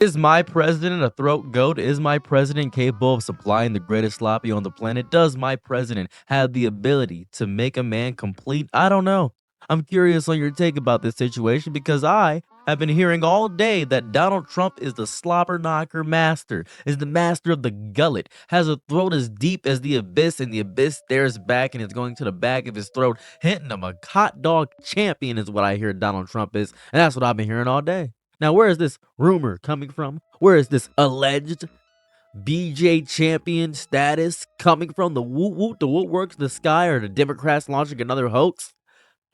Is my president a throat goat? Is my president capable of supplying the greatest sloppy on the planet? Does my president have the ability to make a man complete? I don't know. I'm curious on your take about this situation because I have been hearing all day that Donald Trump is the slobber knocker master, is the master of the gullet, has a throat as deep as the abyss, and the abyss stares back and is going to the back of his throat, hitting him a hot dog champion, is what I hear Donald Trump is. And that's what I've been hearing all day. Now, where is this rumor coming from? Where is this alleged BJ champion status coming from? The woot woot, the wootworks, the sky, or the Democrats launching another hoax?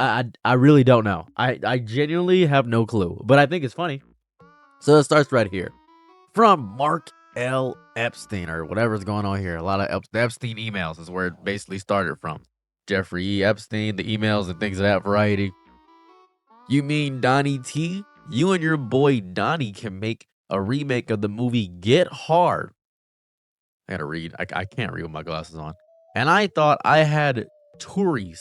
I really don't know. I genuinely have no clue, but I think it's funny. So it starts right here. From Mark L. Epstein, or whatever's going on here. A lot of the Epstein emails is where it basically started from. Jeffrey E. Epstein, the emails and things of that variety. You mean Donnie T? You and your boy Donnie can make a remake of the movie Get Hard. I gotta read. I can't read with my glasses on. And I thought I had Touris.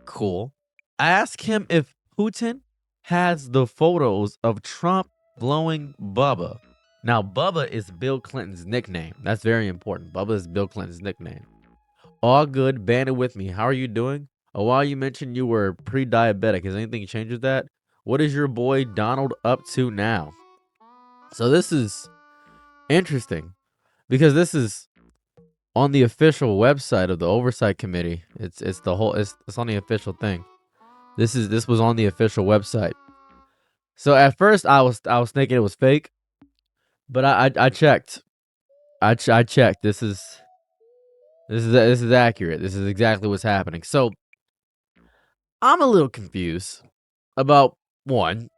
Cool. I asked him if Putin has the photos of Trump blowing Bubba. Now, Bubba is Bill Clinton's nickname. That's very important. Bubba is Bill Clinton's nickname. All good. Bandit with me. How are you doing? A while you mentioned you were pre-diabetic. Has anything changed with that? What is your boy Donald up to now? So this is interesting because this is on the official website of the oversight committee. It's on the official thing. This was on the official website. So at first I was thinking it was fake, but I checked. I checked. This is accurate. This is exactly what's happening. So I'm a little confused about one,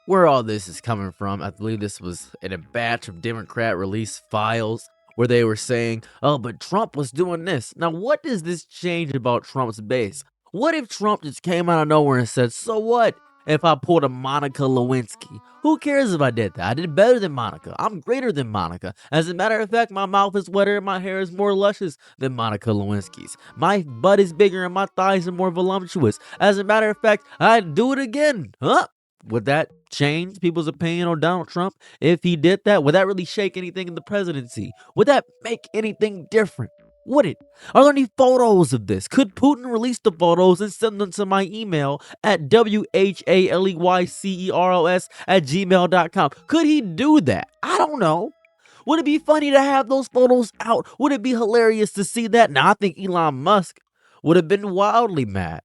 where all this is coming from. I believe this was in a batch of Democrat release files where they were saying, oh, but Trump was doing this. Now, what does this change about Trump's base? What if Trump just came out of nowhere and said, so what if I pulled a Monica Lewinsky? Who cares if I did that? I did better than Monica. I'm greater than Monica. As a matter of fact, my mouth is wetter and my hair is more luscious than Monica Lewinsky's. My butt is bigger and my thighs are more voluptuous. As a matter of fact, I'd do it again. Huh? Would that change people's opinion on Donald Trump? If he did that, would that really shake anything in the presidency? Would that make anything different? Would it? Are there any photos of this? Could Putin release the photos and send them to my email at WHALEYCEROS@gmail.com? Could he do that? I don't know. Would it be funny to have those photos out? Would it be hilarious to see that? Now, I think Elon Musk would have been wildly mad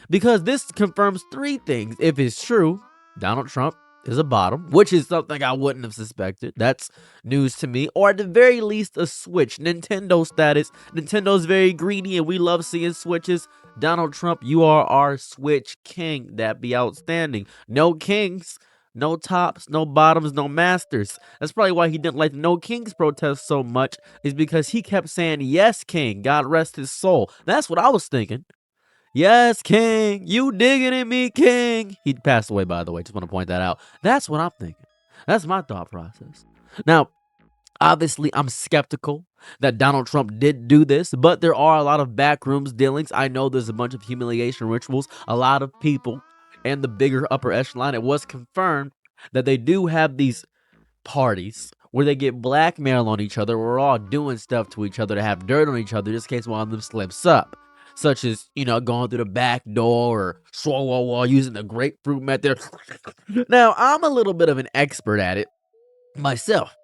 because this confirms three things. If it's true, Donald Trump is a bottom, which is something I wouldn't have suspected. That's news to me. Or at the very least, a switch. Nintendo status. Nintendo's very greedy and we love seeing switches. Donald Trump, you are our switch king. That'd be outstanding. No kings, no tops, no bottoms, no masters. That's probably why he didn't like the No Kings protest so much, is because he kept saying, yes, king. God rest his soul. That's what I was thinking. Yes, King. You digging at me, King. He passed away, by the way. Just want to point that out. That's what I'm thinking. That's my thought process. Now, obviously, I'm skeptical that Donald Trump did do this, but there are a lot of backrooms dealings. I know there's a bunch of humiliation rituals. A lot of people and the bigger upper echelon. It was confirmed that they do have these parties where they get blackmail on each other. We're all doing stuff to each other to have dirt on each other just in case one of them slips up. Such as, going through the back door or swallow using the grapefruit method. Now, I'm a little bit of an expert at it myself,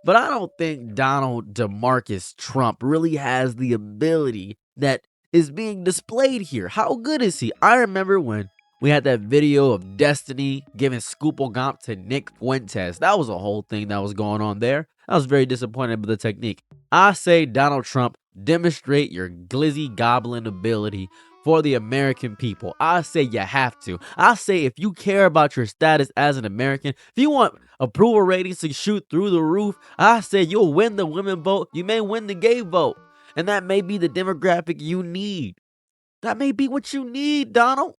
but I don't think Donald DeMarcus Trump really has the ability that is being displayed here. How good is he? I remember when we had that video of Destiny giving Scooplegomp to Nick Fuentes. That was a whole thing that was going on there. I was very disappointed with the technique. I say, Donald Trump, demonstrate your glizzy goblin ability for the American people. I say you have to. I say if you care about your status as an American, if you want approval ratings to shoot through the roof, I say you'll win the women vote. You may win the gay vote. And that may be the demographic you need. That may be what you need, Donald.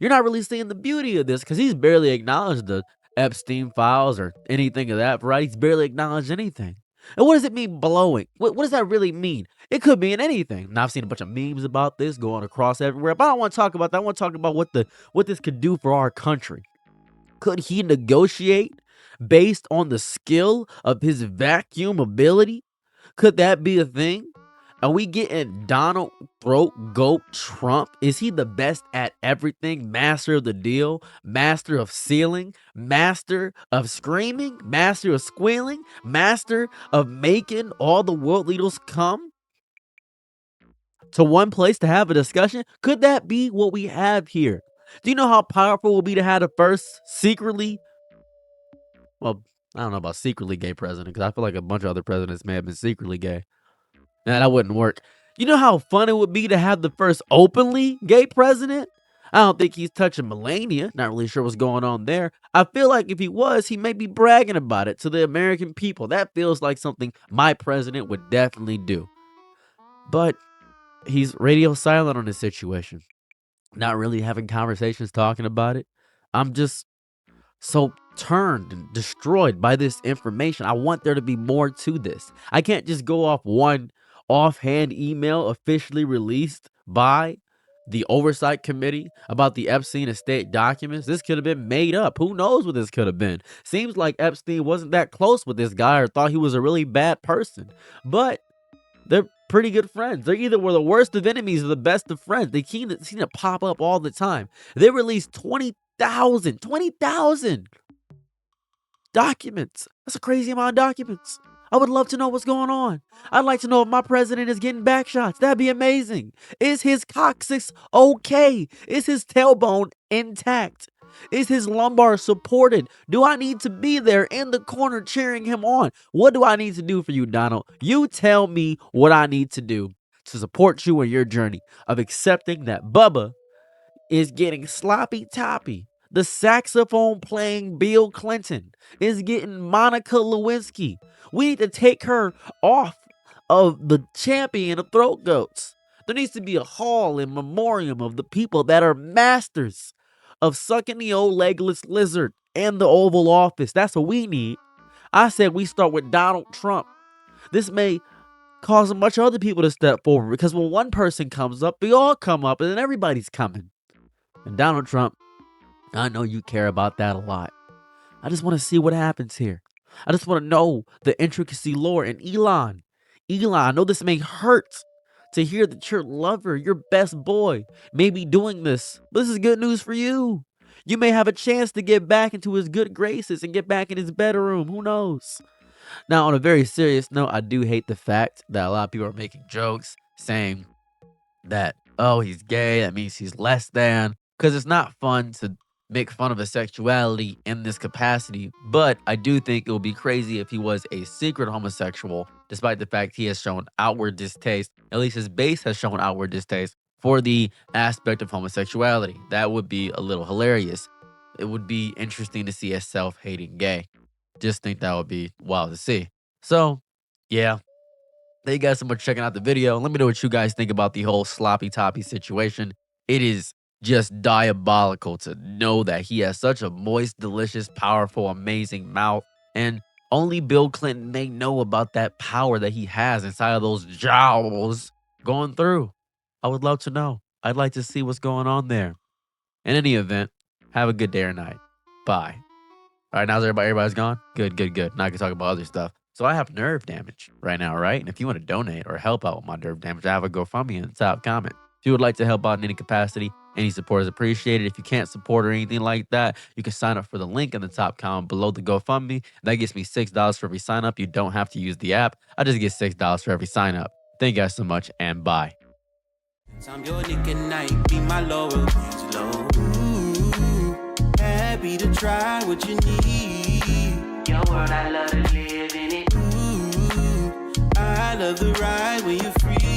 You're not really seeing the beauty of this because he's barely acknowledged the Epstein files or anything of that variety. He's barely acknowledged anything. And what does it mean blowing? What does that really mean? It could mean anything. Now, I've seen a bunch of memes about this going across everywhere, but I don't want to talk about that. I want to talk about what this could do for our country. Could he negotiate based on the skill of his vacuum ability? Could that be a thing? Are we getting Donald Throat Goat Trump? Is he the best at everything? Master of the deal, master of sealing, master of screaming, master of squealing, master of making all the world leaders come to one place to have a discussion? Could that be what we have here? Do you know how powerful it will be to have the first secretly, well, I don't know about secretly gay president, because I feel like a bunch of other presidents may have been secretly gay. Nah, that wouldn't work. You know how fun it would be to have the first openly gay president? I don't think he's touching Melania. Not really sure what's going on there. I feel like if he was, he may be bragging about it to the American people. That feels like something my president would definitely do. But he's radio silent on this situation. Not really having conversations talking about it. I'm just so turned and destroyed by this information. I want there to be more to this. I can't just go off one offhand email officially released by the oversight committee about the Epstein estate documents. This could have been made up. Who knows what this could have been? Seems like Epstein wasn't that close with this guy or thought he was a really bad person. But they're pretty good friends. They either were the worst of enemies or the best of friends. They seem to pop up all the time. They released 20,000 documents. That's a crazy amount of documents. I would love to know what's going on. I'd like to know if my president is getting back shots. That'd be amazing. Is his coccyx okay? Is his tailbone intact? Is his lumbar supported? Do I need to be there in the corner cheering him on? What do I need to do for you, Donald? You tell me what I need to do to support you in your journey of accepting that Bubba is getting sloppy toppy. The saxophone playing Bill Clinton is getting Monica Lewinsky. We need to take her off of the champion of throat goats. There needs to be a hall in memoriam of the people that are masters of sucking the old legless lizard and the Oval Office. That's what we need. I said we start with Donald Trump. This may cause a bunch of other people to step forward because when one person comes up, we all come up and then everybody's coming. And Donald Trump, I know you care about that a lot. I just want to see what happens here. I just want to know the intricacy lore. And Elon, I know this may hurt to hear that your lover, your best boy, may be doing this. But this is good news for you. You may have a chance to get back into his good graces and get back in his bedroom. Who knows? Now, on a very serious note, I do hate the fact that a lot of people are making jokes saying that, oh, he's gay. That means he's less than. Because it's not fun to make fun of his sexuality in this capacity, but I do think it would be crazy if he was a secret homosexual, despite the fact he has shown outward distaste, at least his base has shown outward distaste for the aspect of homosexuality. That would be a little hilarious. It would be interesting to see a self-hating gay. Just think that would be wild to see. So, yeah. Thank you guys so much for checking out the video. Let me know what you guys think about the whole sloppy toppy situation. It is just diabolical to know that he has such a moist, delicious, powerful, amazing mouth. And only Bill Clinton may know about that power that he has inside of those jowls going through. I would love to know. I'd like to see what's going on there. In any event, have a good day or night. Bye. All right, now everybody's gone? Good. Now I can talk about other stuff. So I have nerve damage right now, right? And if you want to donate or help out with my nerve damage, I have a GoFundMe in the top comment. If you would like to help out in any capacity, any support is appreciated. If you can't support or anything like that, you can sign up for the link in the top comment below the GoFundMe. That gets me $6 for every sign up. You don't have to use the app. I just get $6 for every sign up. Thank you guys so much and bye. I'm your nigga night, be my Laurel Angelo. Ooh, happy to try what you need. Your world, I love to live in it. Ooh, I love the ride when you're free.